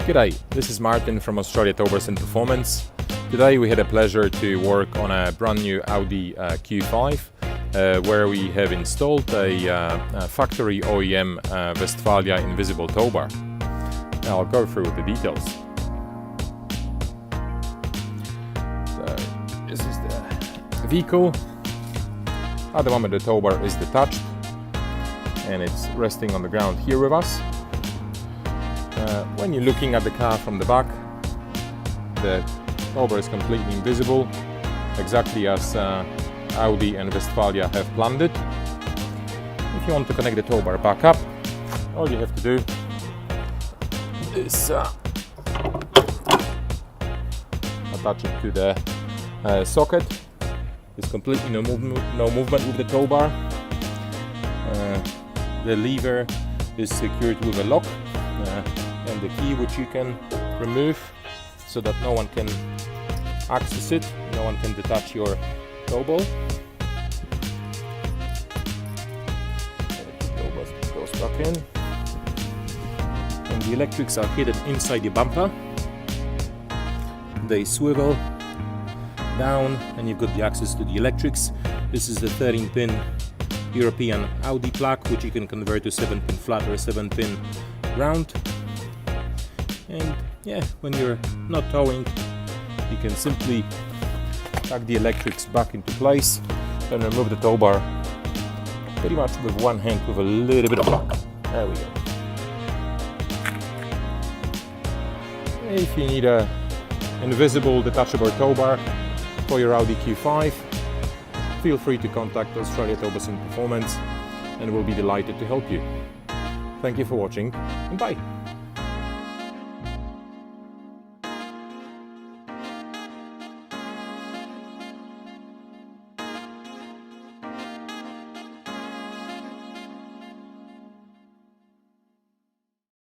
G'day, this is Martin from Australia Towbars Performance. Today we had a pleasure to work on a brand new Audi Q5 where we have installed a factory OEM Westfalia invisible Towbar. Now I'll go through the details. So this is the vehicle. At the moment the Towbar is detached and it's resting on the ground here with us. When you're looking at the car from the back, the Towbar is completely invisible, exactly as Audi and Westfalia have planned it. If you want to connect the Towbar back up, all you have to do is attach it to the socket. There's completely no movement with the Towbar. The lever is secured with a lock and the key, which you can remove so that no one can access it, no one can detach your Towball. It goes back in, and the electrics are hidden inside the bumper. They swivel down and you've got the access to the electrics. This is the 13-pin European Audi plug, which you can convert to 7-pin flat or 7-pin round. And yeah, when you're not towing, you can simply tuck the electrics back into place and remove the Towbar pretty much with one hand with a little bit of luck. There we go. If you need a invisible detachable Towbar for your Audi Q5, feel free to contact Australia Towbars Performance and we'll be delighted to help you. Thank you for watching and bye!